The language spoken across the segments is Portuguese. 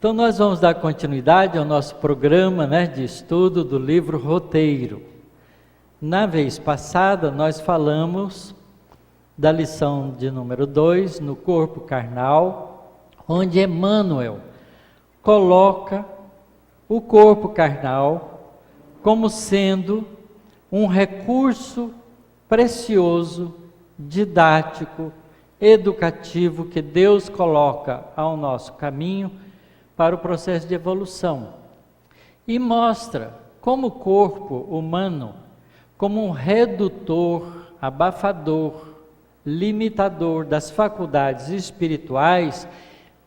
Então nós vamos dar continuidade ao nosso programa, de estudo do livro Roteiro. Na vez passada nós falamos da lição de número 2, no corpo carnal, onde Emmanuel coloca o corpo carnal como sendo um recurso precioso, didático, educativo que Deus coloca ao nosso caminho para o processo de evolução. E mostra como o corpo humano, como um redutor, abafador, limitador das faculdades espirituais,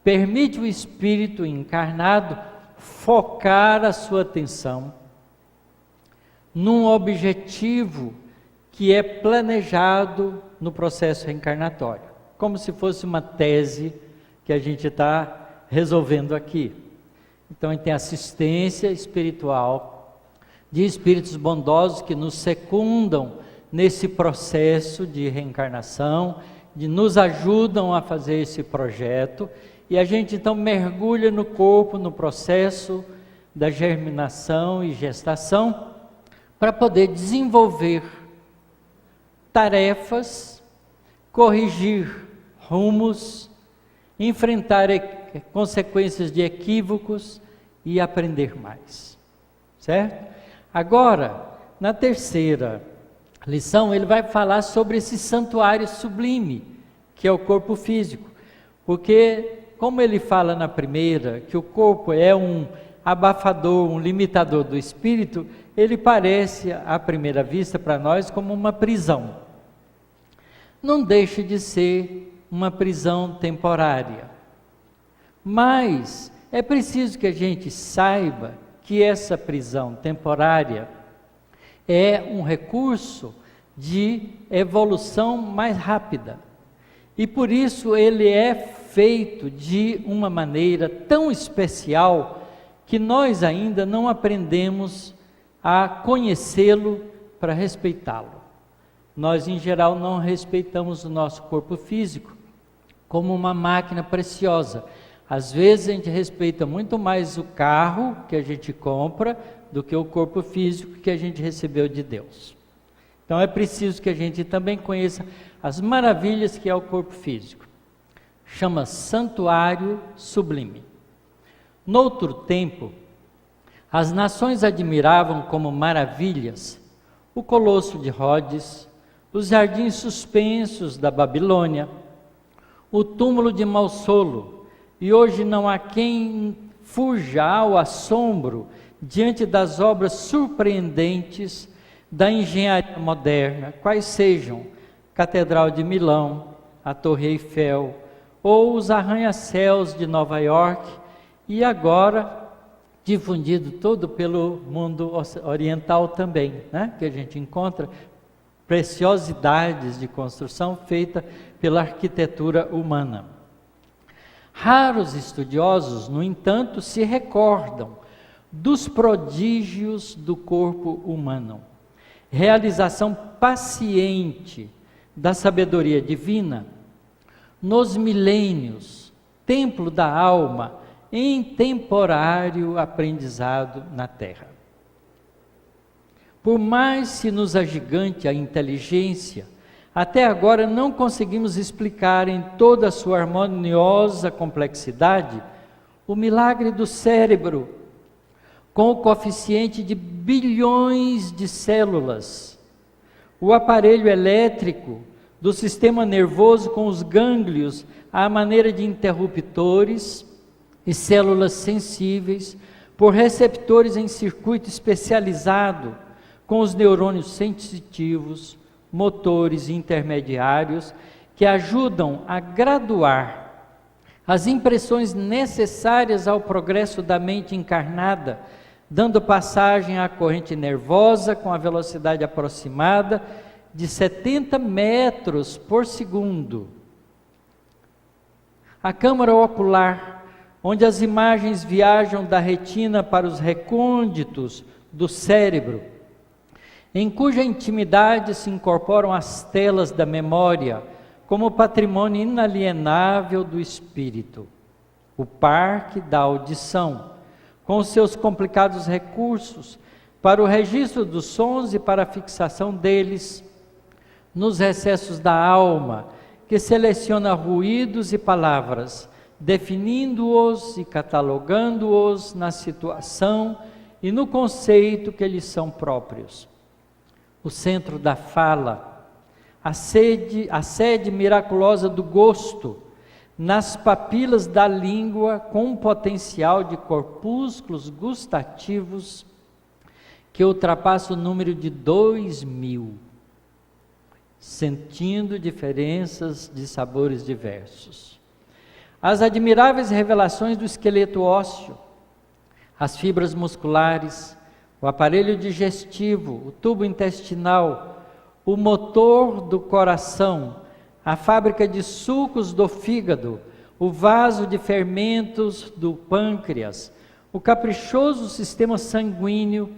permite o espírito encarnado focar a sua atenção num objetivo que é planejado no processo reencarnatório, como se fosse uma tese que a gente está resolvendo aqui. Então, a gente tem assistência espiritual de espíritos bondosos que nos secundam nesse processo de reencarnação, nos ajudam a fazer esse projeto, e a gente então mergulha no corpo, no processo da germinação e gestação, para poder desenvolver tarefas, corrigir rumos, enfrentar consequências de equívocos e aprender mais, certo? Agora, na terceira lição, ele vai falar sobre esse santuário sublime, que é o corpo físico, porque, como ele fala na primeira, que o corpo é um abafador, um limitador do espírito, ele parece, à primeira vista, para nós, como uma prisão. Não deixa de ser uma prisão temporária. Mas é preciso que a gente saiba que essa prisão temporária é um recurso de evolução mais rápida. E por isso ele é feito de uma maneira tão especial que nós ainda não aprendemos a conhecê-lo para respeitá-lo. Nós, em geral, não respeitamos o nosso corpo físico como uma máquina preciosa. Às vezes a gente respeita muito mais o carro que a gente compra do que o corpo físico que a gente recebeu de Deus. Então é preciso que a gente também conheça as maravilhas que é o corpo físico. Chama santuário sublime. Noutro tempo, as nações admiravam como maravilhas o Colosso de Rhodes, os jardins suspensos da Babilônia, o túmulo de Maussolo, e hoje não há quem fuja ao assombro diante das obras surpreendentes da engenharia moderna, quais sejam Catedral de Milão, a Torre Eiffel, ou os arranha-céus de Nova York, e agora difundido todo pelo mundo oriental também, que a gente encontra preciosidades de construção feita pela arquitetura humana. Raros estudiosos, no entanto, se recordam dos prodígios do corpo humano, realização paciente da sabedoria divina nos milênios, templo da alma em temporário aprendizado na terra. Por mais se nos agigante a inteligência, até agora não conseguimos explicar em toda a sua harmoniosa complexidade o milagre do cérebro, com o coeficiente de bilhões de células, o aparelho elétrico do sistema nervoso com os gânglios à maneira de interruptores e células sensíveis por receptores em circuito especializado com os neurônios sensitivos, motores intermediários que ajudam a graduar as impressões necessárias ao progresso da mente encarnada, dando passagem à corrente nervosa com a velocidade aproximada de 70 metros por segundo. A câmara ocular, onde as imagens viajam da retina para os recônditos do cérebro, em cuja intimidade se incorporam as telas da memória, como patrimônio inalienável do espírito. o parque da audição, com os seus complicados recursos para o registro dos sons e para a fixação deles nos recessos da alma, que seleciona ruídos e palavras, definindo-os e catalogando-os na situação e no conceito que lhes são próprios. O centro da fala, a sede miraculosa do gosto, nas papilas da língua, com um potencial de corpúsculos gustativos que ultrapassa o número de 2.000, sentindo diferenças de sabores diversos. As admiráveis revelações do esqueleto ósseo, as fibras musculares, o aparelho digestivo, o tubo intestinal, o motor do coração, a fábrica de sucos do fígado, o vaso de fermentos do pâncreas, o caprichoso sistema sanguíneo,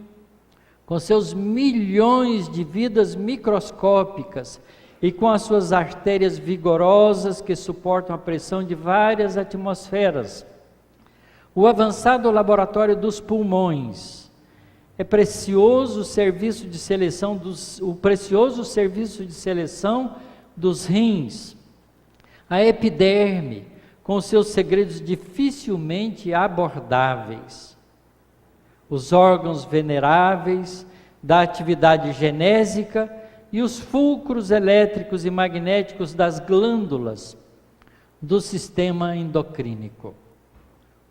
com seus milhões de vidas microscópicas e com as suas artérias vigorosas que suportam a pressão de várias atmosferas. O avançado laboratório dos pulmões, o precioso serviço de seleção dos rins, a epiderme, com seus segredos dificilmente abordáveis, os órgãos veneráveis da atividade genésica e os fulcros elétricos e magnéticos das glândulas do sistema endocrínico.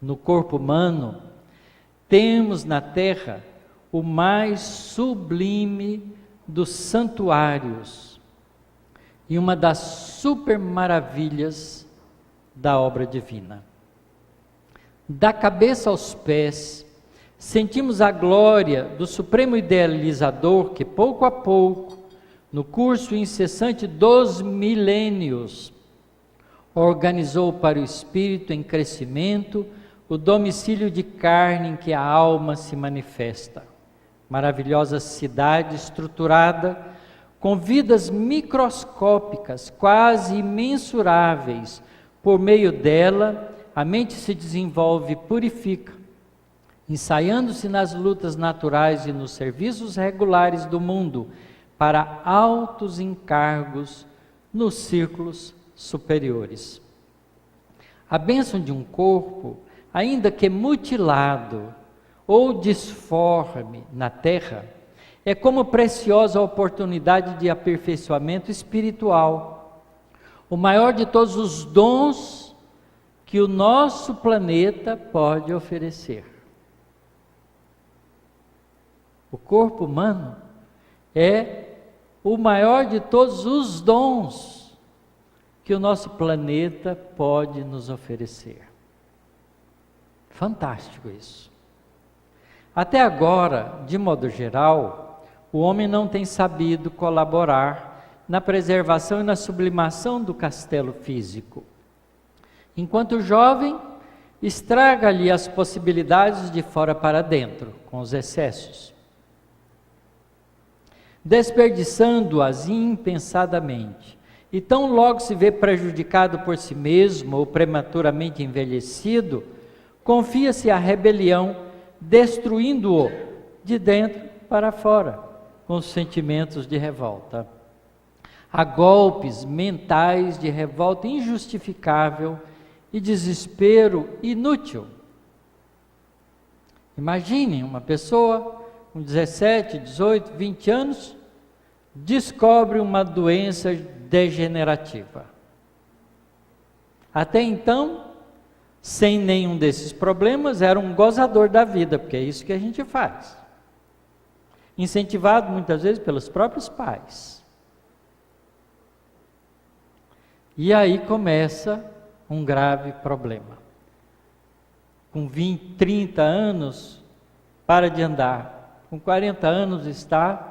No corpo humano, temos na Terra o mais sublime dos santuários e uma das super maravilhas da obra divina. Da cabeça aos pés, sentimos a glória do supremo idealizador que, pouco a pouco, no curso incessante dos milênios, organizou para o espírito em crescimento o domicílio de carne em que a alma se manifesta. Maravilhosa cidade estruturada, com vidas microscópicas, quase imensuráveis. Por meio dela, a mente se desenvolve e purifica, ensaiando-se nas lutas naturais e nos serviços regulares do mundo, para altos encargos nos círculos superiores. A bênção de um corpo, ainda que mutilado ou disforme na terra, é como preciosa oportunidade de aperfeiçoamento espiritual, o maior de todos os dons que o nosso planeta pode oferecer. O corpo humano é o maior de todos os dons que o nosso planeta pode nos oferecer. Fantástico isso. Até agora, de modo geral, o homem não tem sabido colaborar na preservação e na sublimação do castelo físico. Enquanto o jovem, estraga-lhe as possibilidades de fora para dentro, com os excessos, desperdiçando-as impensadamente, e tão logo se vê prejudicado por si mesmo ou prematuramente envelhecido, confia-se à rebelião, destruindo-o de dentro para fora, com os sentimentos de revolta. Há golpes mentais de revolta injustificável e desespero inútil. Imaginem uma pessoa com 17, 18, 20 anos, descobre uma doença degenerativa. Até então, sem nenhum desses problemas, era um gozador da vida, porque é isso que a gente faz. Incentivado muitas vezes pelos próprios pais. E aí começa um grave problema. Com 20, 30 anos, para de andar. Com 40 anos está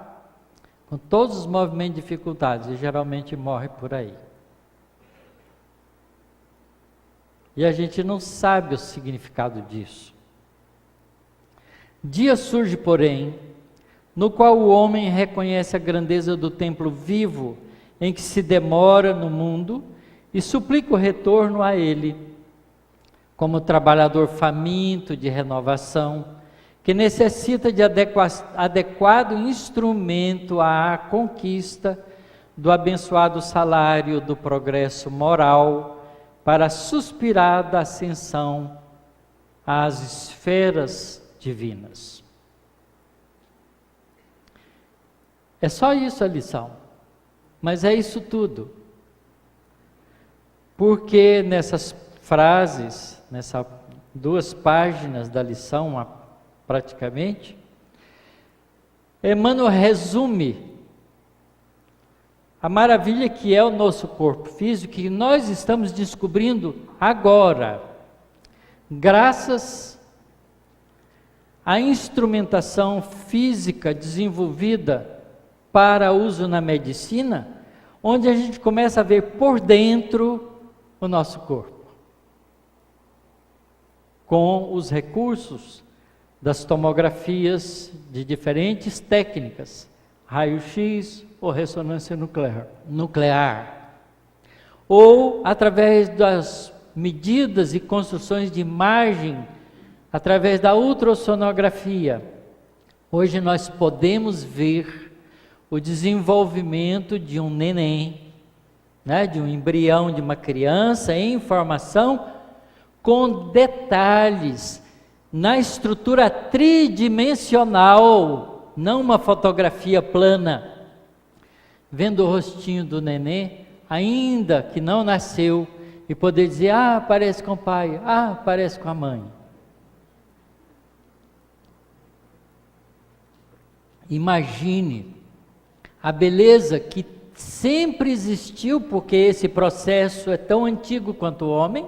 com todos os movimentos dificultados e geralmente morre por aí. E a gente não sabe o significado disso. Dia surge, porém, no qual o homem reconhece a grandeza do templo vivo em que se demora no mundo e suplica o retorno a ele. como trabalhador faminto de renovação, que necessita de adequado instrumento à conquista do abençoado salário do progresso moral para a suspirada ascensão às esferas divinas. É só isso a lição, mas é isso tudo. Porque nessas frases, nessas 2 páginas da lição, praticamente, Emmanuel resume a maravilha que é o nosso corpo físico, que nós estamos descobrindo agora, graças à instrumentação física desenvolvida para uso na medicina, onde a gente começa a ver por dentro o nosso corpo, com os recursos das tomografias de diferentes técnicas, raio-x ou ressonância nuclear, ou através das medidas e construções de imagem, através da ultrassonografia. Hoje nós podemos ver o desenvolvimento de um neném, de um embrião de uma criança em formação, com detalhes na estrutura tridimensional, não uma fotografia plana, vendo o rostinho do neném, ainda que não nasceu, e poder dizer, parece com o pai, parece com a mãe. Imagine a beleza que sempre existiu, porque esse processo é tão antigo quanto o homem,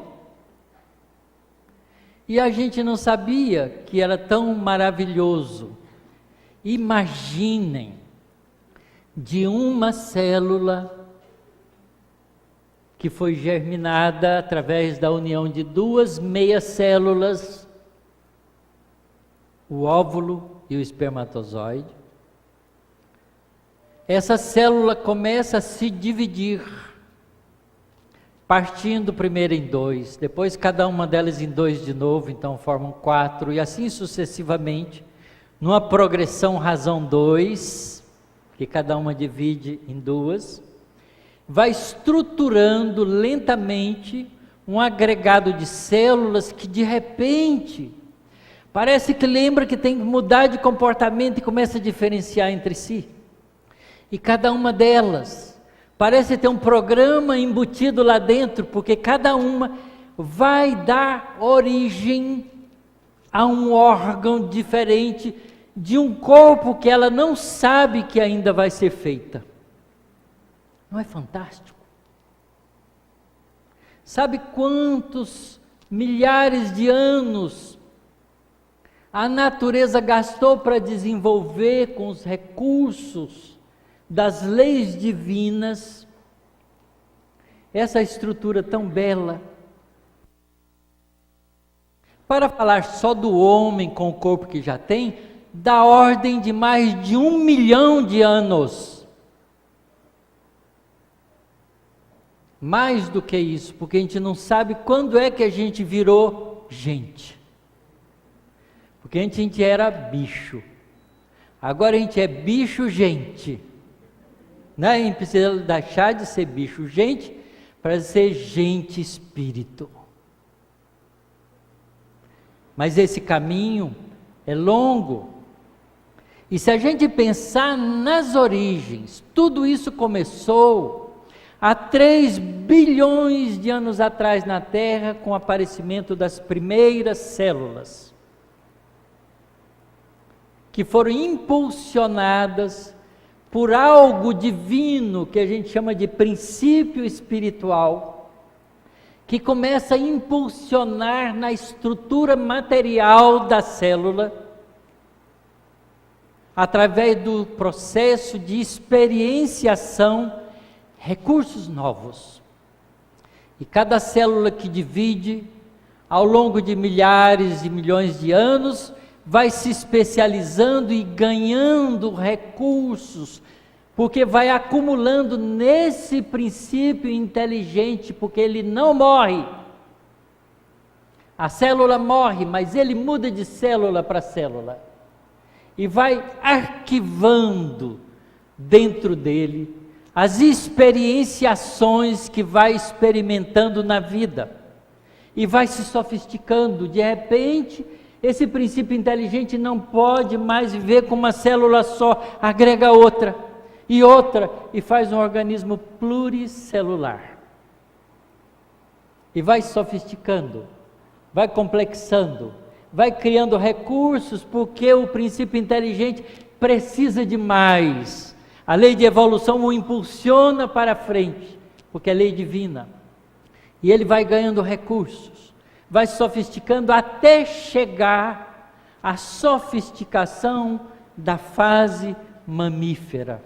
e a gente não sabia que era tão maravilhoso. Imaginem, de uma célula que foi germinada através da união de 2 meias células, o óvulo e o espermatozoide. Essa célula começa a se dividir, partindo primeiro em 2, depois cada uma delas em 2 de novo, então formam 4, e assim sucessivamente, numa progressão razão 2, que cada uma divide em 2, vai estruturando lentamente um agregado de células que de repente parece que lembra que tem que mudar de comportamento e começa a diferenciar entre si. E cada uma delas parece ter um programa embutido lá dentro, porque cada uma vai dar origem a um órgão diferente de um corpo que ela não sabe que ainda vai ser feita. Não é fantástico? Sabe quantos milhares de anos a natureza gastou para desenvolver com os recursos das leis divinas essa estrutura tão bela? Para falar só do homem com o corpo que já tem, da ordem de mais de 1 milhão de anos. Mais do que isso, porque a gente não sabe quando é que a gente virou gente. Porque antes a gente era bicho, agora a gente é bicho-gente. A gente precisa deixar de ser bicho-gente para ser gente-espírito. Mas esse caminho é longo. E se a gente pensar nas origens, tudo isso começou há 3 bilhões de anos atrás na Terra, com o aparecimento das primeiras células, que foram impulsionadas por algo divino, que a gente chama de princípio espiritual, que começa a impulsionar na estrutura material da célula, através do processo de experienciação, recursos novos. E cada célula que divide, ao longo de milhares e milhões de anos, vai se especializando e ganhando recursos, porque vai acumulando nesse princípio inteligente, porque ele não morre. A célula morre, mas ele muda de célula para célula. E vai arquivando dentro dele as experienciações que vai experimentando na vida. E vai se sofisticando. De repente, esse princípio inteligente não pode mais viver com uma célula só, agrega outra, e faz um organismo pluricelular. E vai sofisticando, vai complexando, vai criando recursos, porque o princípio inteligente precisa de mais. A lei de evolução o impulsiona para frente, porque é lei divina. E ele vai ganhando recursos, vai sofisticando até chegar à sofisticação da fase mamífera.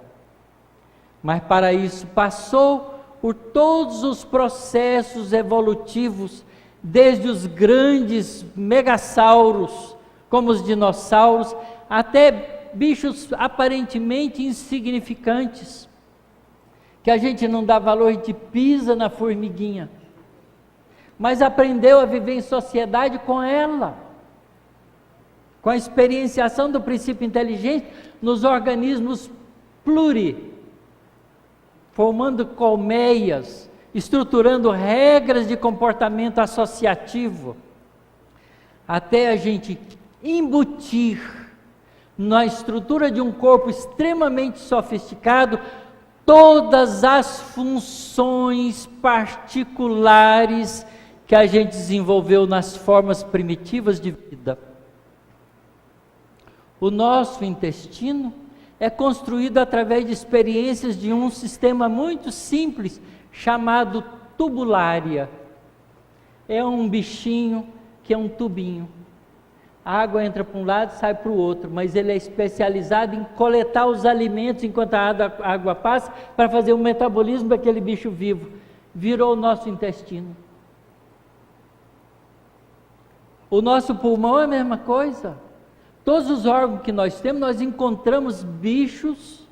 Mas para isso passou por todos os processos evolutivos, desde os grandes megassauros, como os dinossauros, até bichos aparentemente insignificantes, que a gente não dá valor, a gente pisa na formiguinha, mas aprendeu a viver em sociedade com ela, com a experienciação do princípio inteligente nos organismos formando colmeias, estruturando regras de comportamento associativo, até a gente embutir na estrutura de um corpo extremamente sofisticado todas as funções particulares que a gente desenvolveu nas formas primitivas de vida. O nosso intestino é construído através de experiências de um sistema muito simples, chamado tubulária. É um bichinho que é um tubinho. A água entra para um lado e sai para o outro, mas ele é especializado em coletar os alimentos enquanto a água passa, para fazer o metabolismo daquele bicho vivo. Virou o nosso intestino. O nosso pulmão é a mesma coisa. Todos os órgãos que nós temos, nós encontramos bichos,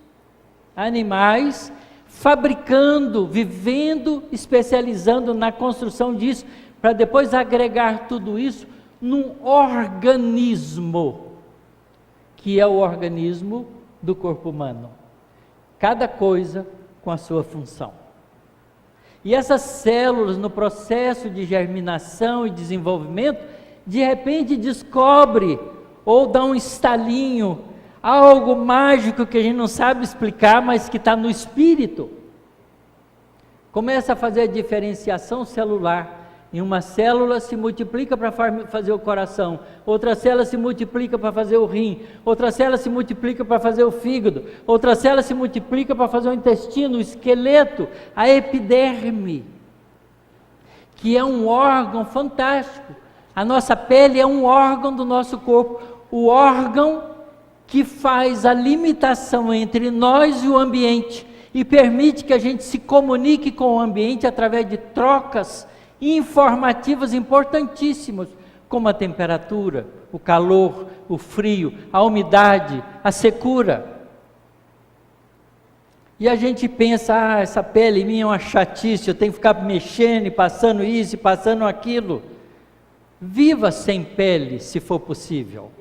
animais, fabricando, vivendo, especializando na construção disso, para depois agregar tudo isso num organismo, que é o organismo do corpo humano. Cada coisa com a sua função. E essas células, no processo de germinação e desenvolvimento, de repente descobre, ou dá um estalinho, algo mágico que a gente não sabe explicar, mas que está no espírito. Começa a fazer a diferenciação celular. Em uma célula se multiplica para fazer o coração, outra célula se multiplica para fazer o rim, outra célula se multiplica para fazer o fígado, outra célula se multiplica para fazer o intestino, o esqueleto, a epiderme, que é um órgão fantástico. A nossa pele é um órgão do nosso corpo, o órgão que faz a limitação entre nós e o ambiente e permite que a gente se comunique com o ambiente através de trocas informativas importantíssimas, como a temperatura, o calor, o frio, a umidade, a secura. E a gente pensa, essa pele minha é uma chatice, eu tenho que ficar mexendo e passando isso e passando aquilo. Viva sem pele, se for possível.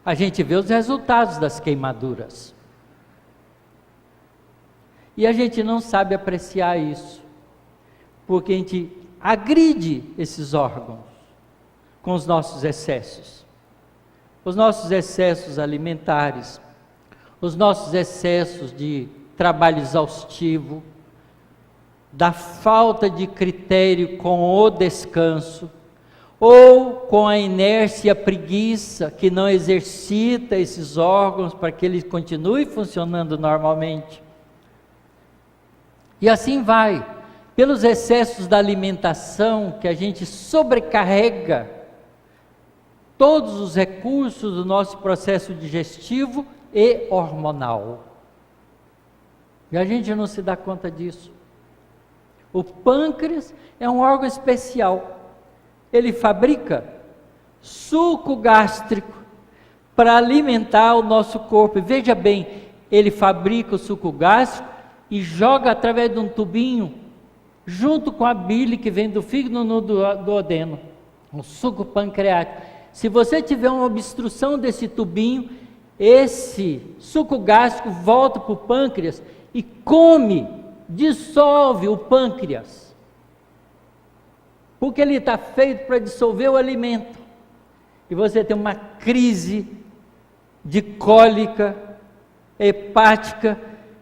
A gente vê os resultados das queimaduras. E a gente não sabe apreciar isso, porque a gente agride esses órgãos com os nossos excessos. Os nossos excessos alimentares, os nossos excessos de trabalho exaustivo, da falta de critério com o descanso, ou com a inércia e a preguiça que não exercita esses órgãos para que eles continuem funcionando normalmente. E assim vai, pelos excessos da alimentação que a gente sobrecarrega todos os recursos do nosso processo digestivo e hormonal. E a gente não se dá conta disso. O pâncreas é um órgão especial. Ele fabrica suco gástrico para alimentar o nosso corpo. E veja bem, ele fabrica o suco gástrico e joga através de um tubinho junto com a bile que vem do fígado no duodeno, o suco pancreático. Se você tiver uma obstrução desse tubinho, esse suco gástrico volta para o pâncreas e dissolve o pâncreas. Porque ele está feito para dissolver o alimento. E você tem uma crise de cólica hepática,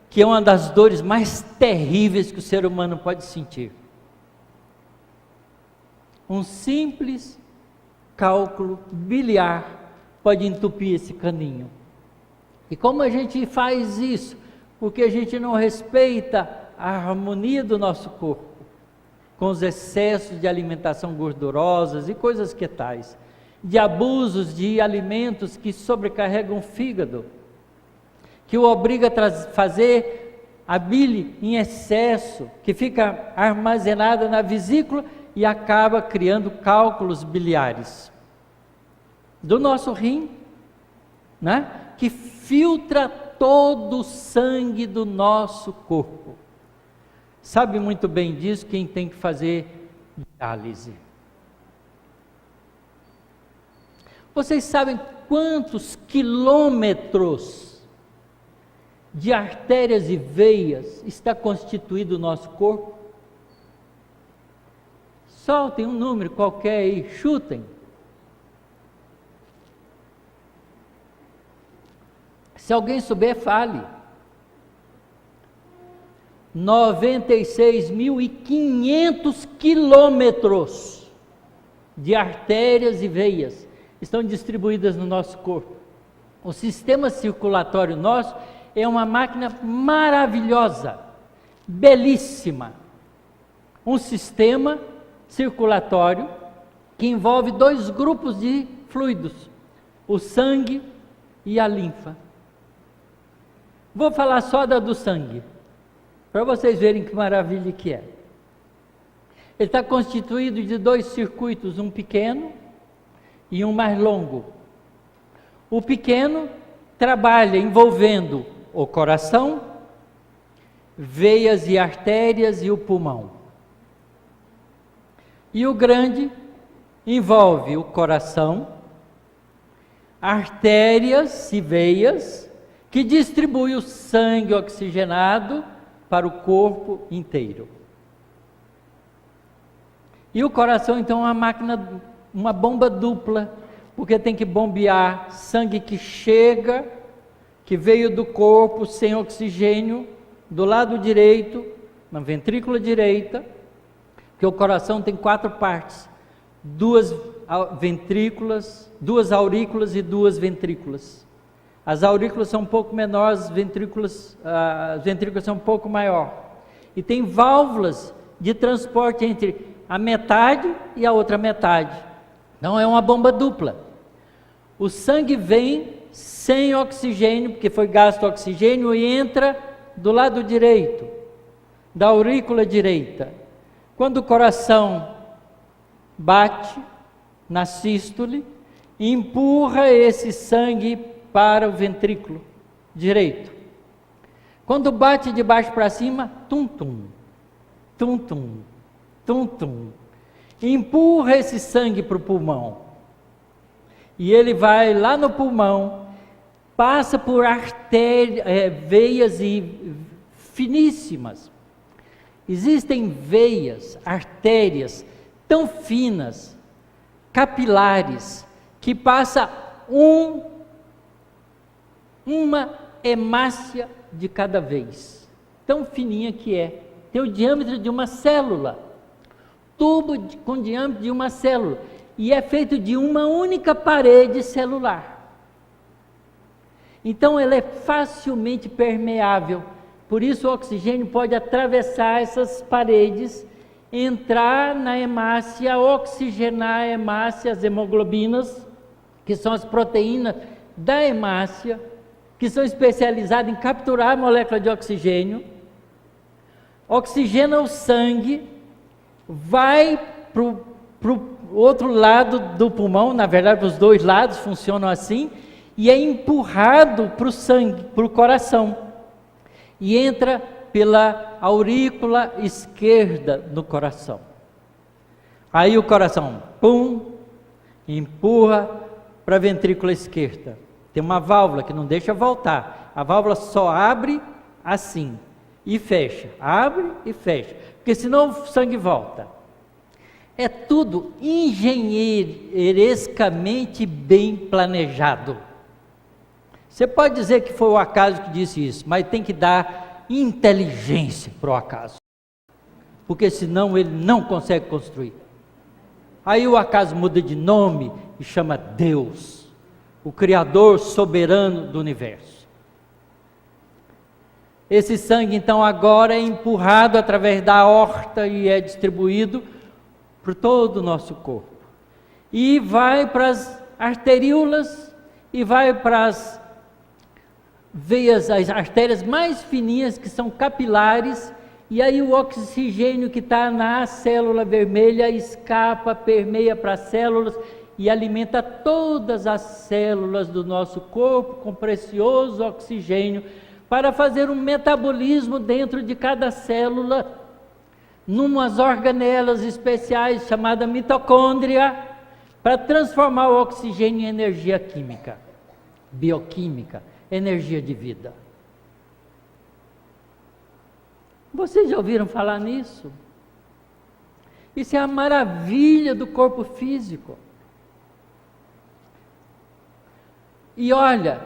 que é uma das dores mais terríveis que o ser humano pode sentir. Um simples cálculo biliar pode entupir esse caninho. E como a gente faz isso? Porque a gente não respeita a harmonia do nosso corpo, com os excessos de alimentação gordurosas e coisas que tais, de abusos de alimentos que sobrecarregam o fígado, que o obriga a fazer a bile em excesso, que fica armazenada na vesícula e acaba criando cálculos biliares do nosso rim, né? Que filtra todo o sangue do nosso corpo. Sabe muito bem disso quem tem que fazer diálise. Vocês sabem quantos quilômetros de artérias e veias está constituído o nosso corpo? Soltem um número qualquer aí, chutem. Se alguém souber, fale. 96.500 quilômetros de artérias e veias estão distribuídas no nosso corpo. O sistema circulatório nosso é uma máquina maravilhosa, belíssima. Um sistema circulatório que envolve dois grupos de fluidos, o sangue e a linfa. Vou falar só do sangue, para vocês verem que maravilha que é. Ele está constituído de dois circuitos, um pequeno e um mais longo. O pequeno trabalha envolvendo o coração, veias e artérias e o pulmão. E o grande envolve o coração, artérias e veias, que distribui o sangue oxigenado para o corpo inteiro. E o coração, então, é uma máquina, uma bomba dupla, porque tem que bombear sangue que chega, que veio do corpo sem oxigênio, do lado direito, na ventrícula direita, porque o coração tem 4 partes, 2 ventrículas, 2 aurículas e 2 ventrículas. As aurículas são um pouco menores, as ventrículas são um pouco maior. E tem válvulas de transporte entre a metade e a outra metade. Então é uma bomba dupla. O sangue vem sem oxigênio, porque foi gasto oxigênio, e entra do lado direito, da aurícula direita. Quando o coração bate na sístole, empurra esse sangue para o ventrículo direito. Quando bate de baixo para cima, tum-tum, tum-tum, tum-tum. Empurra esse sangue para o pulmão. E ele vai lá no pulmão, passa por veias finíssimas. Existem veias, artérias tão finas, capilares, que passa uma hemácia de cada vez, tão fininha que é, tem o diâmetro de uma célula, tubo com diâmetro de uma célula, e é feito de uma única parede celular. Então ela é facilmente permeável, por isso o oxigênio pode atravessar essas paredes, entrar na hemácia, oxigenar a hemácia, as hemoglobinas, que são as proteínas da hemácia, que são especializadas em capturar a molécula de oxigênio, oxigena o sangue, vai para o outro lado do pulmão, na verdade os dois lados funcionam assim, e é empurrado para o sangue, para o coração, e entra pela aurícula esquerda no coração. Aí o coração, pum, empurra para a ventrícula esquerda. Tem uma válvula que não deixa voltar. A válvula só abre assim e fecha. Abre e fecha. Porque senão o sangue volta. É tudo engenheirescamente bem planejado. Você pode dizer que foi o acaso que disse isso, mas tem que dar inteligência para o acaso. Porque senão ele não consegue construir. Aí o acaso muda de nome e chama Deus, o Criador soberano do universo. Esse sangue então agora é empurrado através da aorta e é distribuído por todo o nosso corpo. E vai para as arteríolas e vai para as veias, as artérias mais fininhas que são capilares, e aí o oxigênio que está na célula vermelha escapa, permeia para as células e alimenta todas as células do nosso corpo com precioso oxigênio para fazer um metabolismo dentro de cada célula, numas organelas especiais chamadas mitocôndria, para transformar o oxigênio em energia química, bioquímica, energia de vida. Vocês já ouviram falar nisso? Isso é a maravilha do corpo físico. E olha,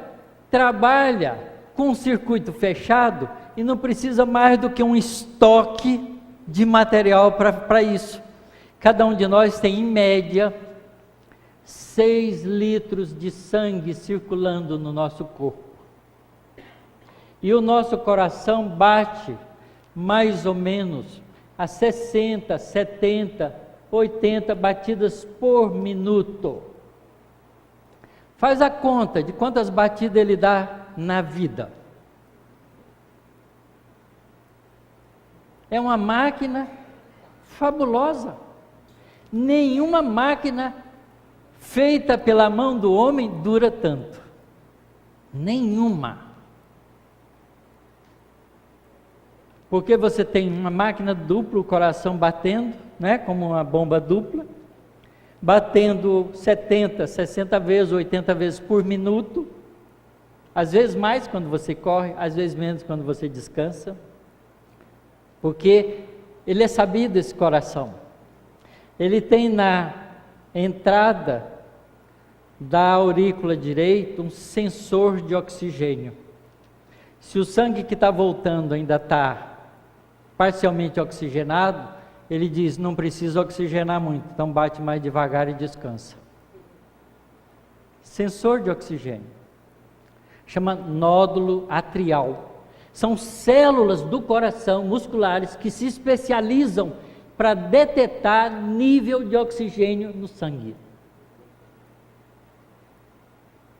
trabalha com um circuito fechado e não precisa mais do que um estoque de material para isso. Cada um de nós tem, em média, 6 litros de sangue circulando no nosso corpo. E o nosso coração bate mais ou menos a 60, 70, 80 batidas por minuto. Faz a conta de quantas batidas ele dá na vida. É uma máquina fabulosa. Nenhuma máquina feita pela mão do homem dura tanto. Nenhuma. Porque você tem uma máquina dupla, o coração batendo, né, como uma bomba dupla, batendo 70, 60 vezes, 80 vezes por minuto, às vezes mais quando você corre, às vezes menos quando você descansa, porque ele é sabido, esse coração. Ele tem na entrada da aurícula direita um sensor de oxigênio. Se o sangue que está voltando ainda está parcialmente oxigenado, ele diz, não precisa oxigenar muito, então bate mais devagar e descansa. Sensor de oxigênio. Chama nódulo atrial. São células do coração, musculares, que se especializam para detectar nível de oxigênio no sangue.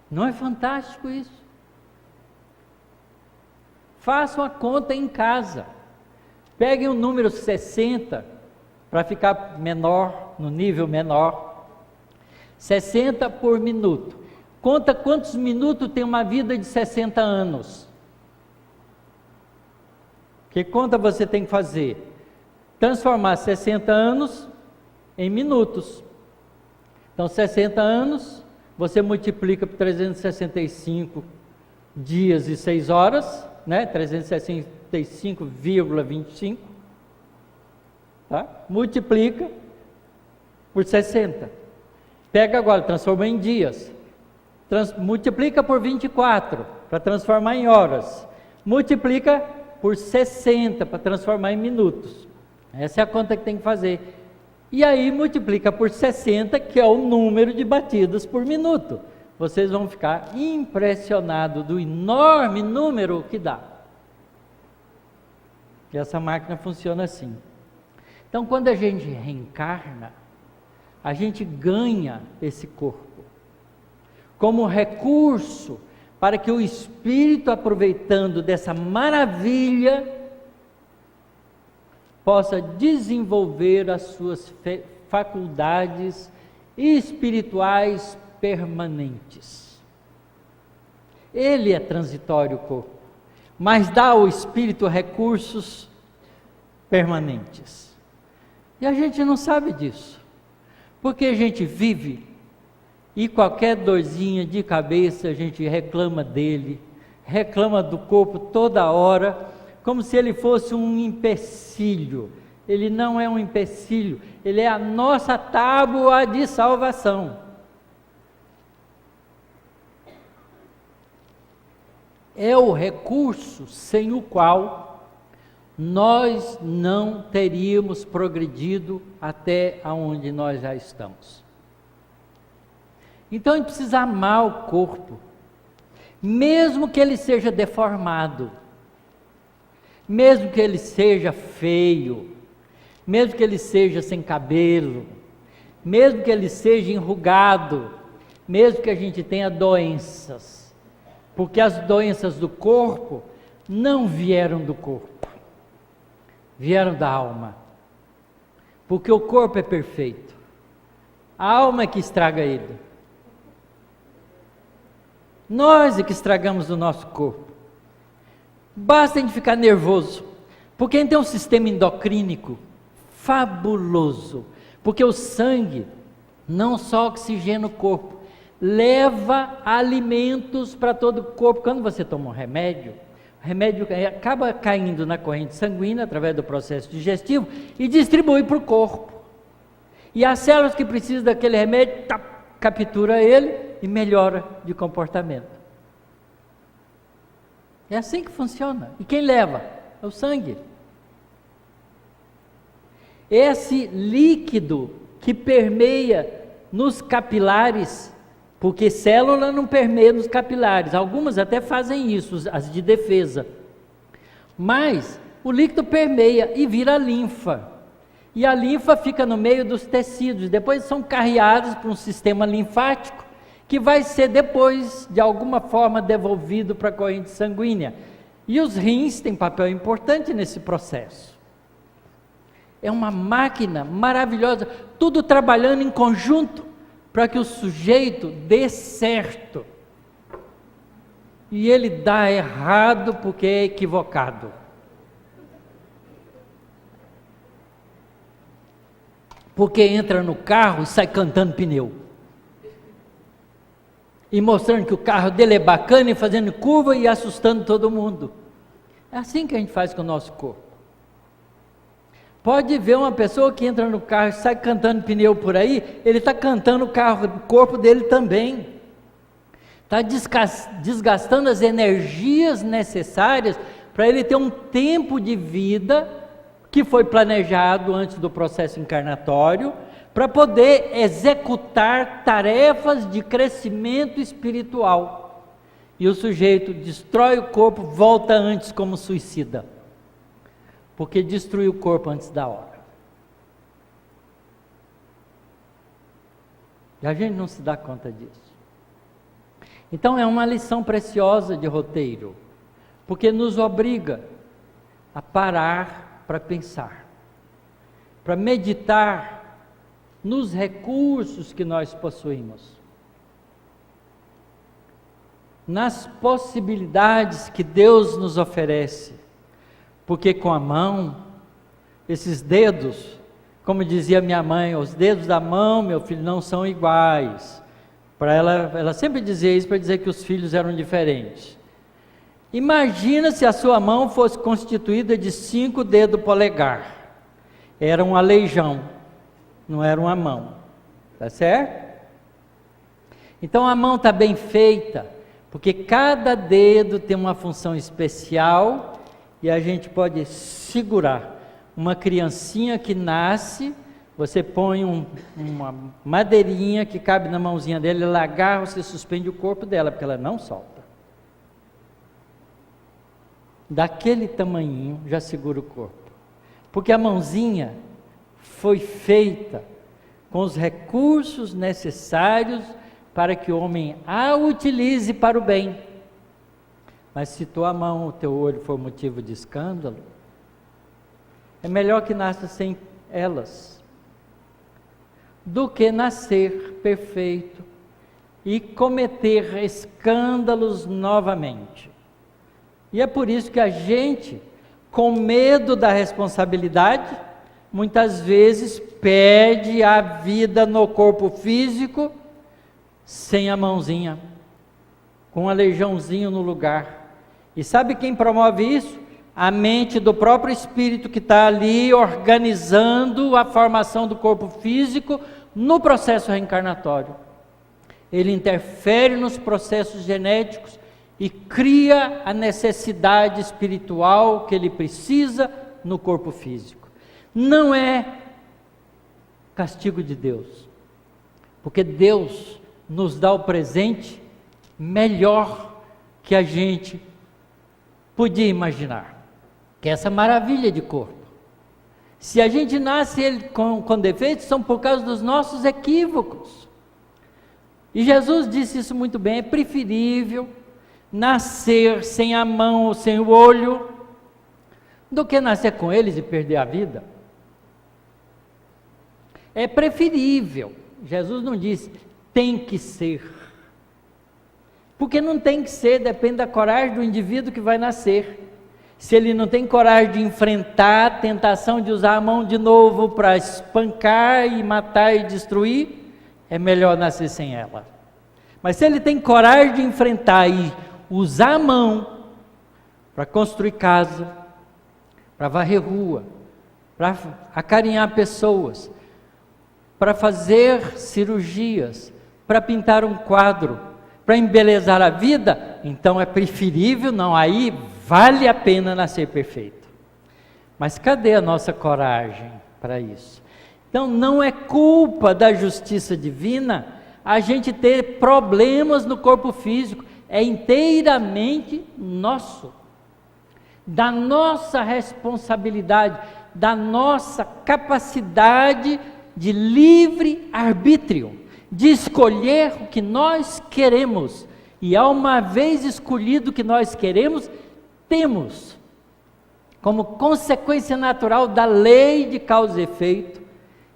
Não é fantástico isso? Façam a conta em casa. Peguem o número 60, para ficar menor, no nível menor. 60 por minuto. Conta quantos minutos tem uma vida de 60 anos. Que conta você tem que fazer? Transformar 60 anos em minutos. Então, 60 anos, você multiplica por 365 dias e 6 horas, né? 365,25, tá? Multiplica por 60. Pega agora, transforma em dias. Multiplica por 24, para transformar em horas. Multiplica por 60, para transformar em minutos. Essa é a conta que tem que fazer. E aí multiplica por 60, que é o número de batidas por minuto. Vocês vão ficar impressionados do enorme número que dá. E essa máquina funciona assim. Então, quando a gente reencarna, a gente ganha esse corpo como recurso para que o espírito, aproveitando dessa maravilha, possa desenvolver as suas faculdades espirituais permanentes. Ele é transitório o corpo, mas dá ao espírito recursos permanentes. E a gente não sabe disso, porque a gente vive e qualquer dorzinha de cabeça a gente reclama dele, reclama do corpo toda hora, como se ele fosse um empecilho. Ele não é um empecilho, ele é a nossa tábua de salvação. É o recurso sem o qual nós não teríamos progredido até aonde nós já estamos. Então a gente precisa amar o corpo, mesmo que ele seja deformado, mesmo que ele seja feio, mesmo que ele seja sem cabelo, mesmo que ele seja enrugado, mesmo que a gente tenha doenças, porque as doenças do corpo não vieram do corpo, vieram da alma, porque o corpo é perfeito, a alma é que estraga ele. Nós é que estragamos o nosso corpo. Basta a gente ficar nervoso, porque a gente tem um sistema endocrínico fabuloso, porque o sangue não só oxigena o corpo, leva alimentos para todo o corpo. Quando você toma um remédio, o remédio acaba caindo na corrente sanguínea através do processo digestivo e distribui para o corpo. E as células que precisam daquele remédio, captura ele e melhora de comportamento. É assim que funciona. E quem leva? É o sangue. Esse líquido que permeia nos capilares, porque célula não permeia nos capilares, algumas até fazem isso, as de defesa, mas o líquido permeia e vira linfa, e a linfa fica no meio dos tecidos, depois são carreados para um sistema linfático, que vai ser depois, de alguma forma, devolvido para a corrente sanguínea, e os rins têm papel importante nesse processo. É uma máquina maravilhosa, tudo trabalhando em conjunto, para que o sujeito dê certo. E ele dá errado porque é equivocado. Porque entra no carro e sai cantando pneu. E mostrando que o carro dele é bacana e fazendo curva e assustando todo mundo. É assim que a gente faz com o nosso corpo. Pode ver uma pessoa que entra no carro e sai cantando pneu por aí, ele está cantando o corpo dele também. Está desgastando as energias necessárias para ele ter um tempo de vida que foi planejado antes do processo encarnatório, para poder executar tarefas de crescimento espiritual. E o sujeito destrói o corpo, volta antes como suicida. Porque destruiu o corpo antes da hora. E a gente não se dá conta disso. Então é uma lição preciosa de roteiro, porque nos obriga a parar para pensar, para meditar nos recursos que nós possuímos, nas possibilidades que Deus nos oferece. Porque com a mão, esses dedos, como dizia minha mãe, os dedos da mão, meu filho, não são iguais. Para ela sempre dizia isso para dizer que os filhos eram diferentes. Imagina se a sua mão fosse constituída de 5 dedos polegar. Era um aleijão, não era uma mão. Tá certo? Então a mão está bem feita, porque cada dedo tem uma função especial. E a gente pode segurar uma criancinha que nasce, você põe uma madeirinha que cabe na mãozinha dela, ela agarra, você suspende o corpo dela, porque ela não solta. Daquele tamanhinho já segura o corpo. Porque a mãozinha foi feita com os recursos necessários para que o homem a utilize para o bem. Mas se tua mão, o teu olho for motivo de escândalo, é melhor que nasça sem elas, do que nascer perfeito e cometer escândalos novamente. E é por isso que a gente, com medo da responsabilidade, muitas vezes perde a vida no corpo físico, sem a mãozinha, com um aleijãozinho no lugar. E sabe quem promove isso? A mente do próprio espírito que está ali organizando a formação do corpo físico no processo reencarnatório. Ele interfere nos processos genéticos e cria a necessidade espiritual que ele precisa no corpo físico. Não é castigo de Deus, porque Deus nos dá o presente melhor que a gente podia imaginar, que é essa maravilha de corpo. Se a gente nasce com defeitos, são por causa dos nossos equívocos. E Jesus disse isso muito bem: é preferível nascer sem a mão ou sem o olho, do que nascer com eles e perder a vida. É preferível. Jesus não disse, tem que ser. Porque não tem que ser, depende da coragem do indivíduo que vai nascer. Se ele não tem coragem de enfrentar a tentação de usar a mão de novo para espancar e matar e destruir, é melhor nascer sem ela. Mas se ele tem coragem de enfrentar e usar a mão para construir casa, para varrer rua, para acarinhar pessoas, para fazer cirurgias, para pintar um quadro, para embelezar a vida, então é preferível, não, aí vale a pena nascer perfeito. Mas cadê a nossa coragem para isso? Então não é culpa da justiça divina a gente ter problemas no corpo físico, é inteiramente nosso, da nossa responsabilidade, da nossa capacidade de livre arbítrio, de escolher o que nós queremos, e ao uma vez escolhido o que nós queremos, temos, como consequência natural da lei de causa e efeito,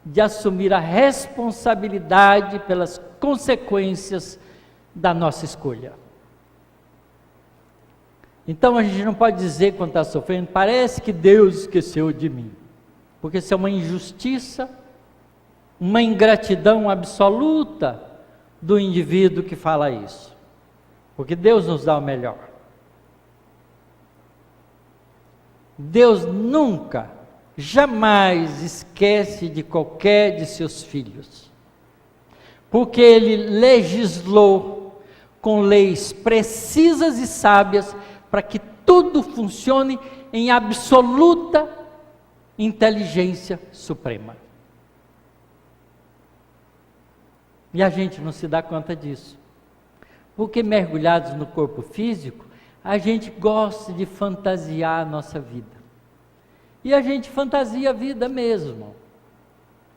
de assumir a responsabilidade pelas consequências da nossa escolha. Então a gente não pode dizer quando está sofrendo, parece que Deus esqueceu de mim, porque isso é uma injustiça, uma ingratidão absoluta do indivíduo que fala isso, porque Deus nos dá o melhor. Deus nunca, jamais esquece de qualquer de seus filhos, porque Ele legislou com leis precisas e sábias para que tudo funcione em absoluta inteligência suprema. E a gente não se dá conta disso, porque mergulhados no corpo físico, a gente gosta de fantasiar a nossa vida. E a gente fantasia a vida mesmo.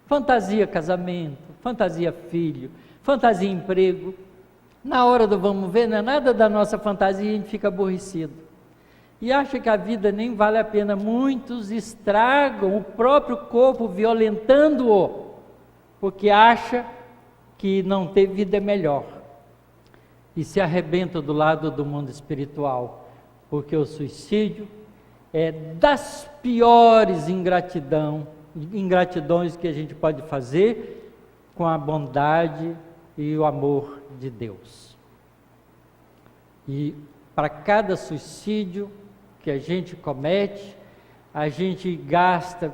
Fantasia casamento, fantasia filho, fantasia emprego. Na hora do vamos ver, não é nada da nossa fantasia, a gente fica aborrecido. E acha que a vida nem vale a pena. Muitos estragam o próprio corpo violentando-o, porque acha que não ter vida é melhor. E se arrebenta do lado do mundo espiritual, porque o suicídio é das piores ingratidões que a gente pode fazer com a bondade e o amor de Deus. E para cada suicídio que a gente comete, a gente gasta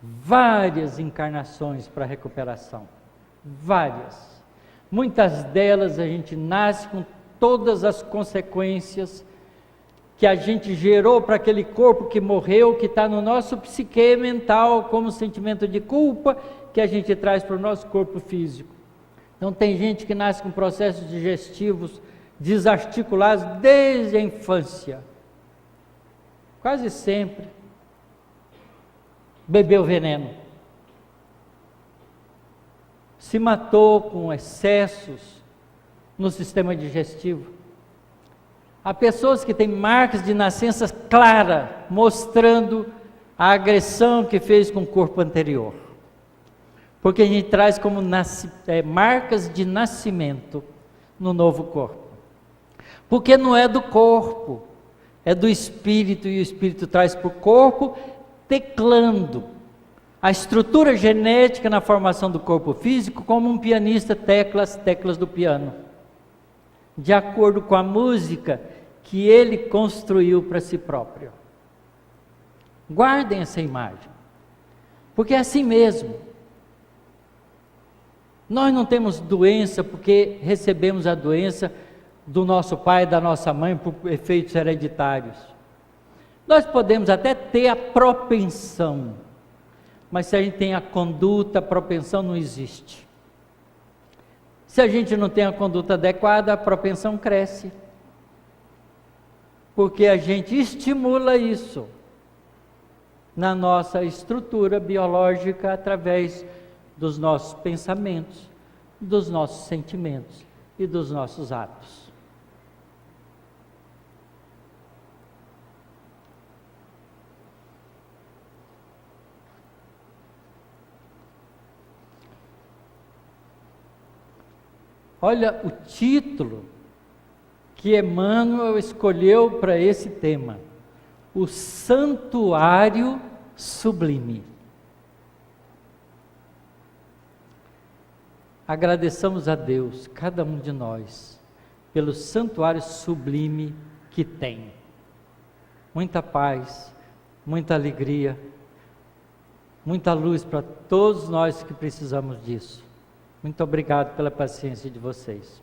várias encarnações para recuperação. Várias. Muitas delas a gente nasce com todas as consequências que a gente gerou para aquele corpo que morreu, que está no nosso psique mental, como sentimento de culpa, que a gente traz para o nosso corpo físico. Então tem gente que nasce com processos digestivos desarticulados desde a infância. Quase sempre bebeu veneno. Se matou com excessos no sistema digestivo. Há pessoas que têm marcas de nascença clara, mostrando a agressão que fez com o corpo anterior. Porque a gente traz como marcas de nascimento no novo corpo. Porque não é do corpo é do espírito e o espírito traz para o corpo, teclando a estrutura genética na formação do corpo físico, como um pianista tecla as teclas do piano, de acordo com a música que ele construiu para si próprio. Guardem essa imagem, porque é assim mesmo. Nós não temos doença porque recebemos a doença do nosso pai e da nossa mãe por efeitos hereditários. Nós podemos até ter a propensão, mas se a gente tem a conduta, a propensão não existe. Se a gente não tem a conduta adequada, a propensão cresce, porque a gente estimula isso na nossa estrutura biológica através dos nossos pensamentos, dos nossos sentimentos e dos nossos atos. Olha o título que Emmanuel escolheu para esse tema: o santuário sublime. Agradeçamos a Deus, cada um de nós, pelo santuário sublime que tem. Muita paz, muita alegria, muita luz para todos nós que precisamos disso. Muito obrigado pela paciência de vocês.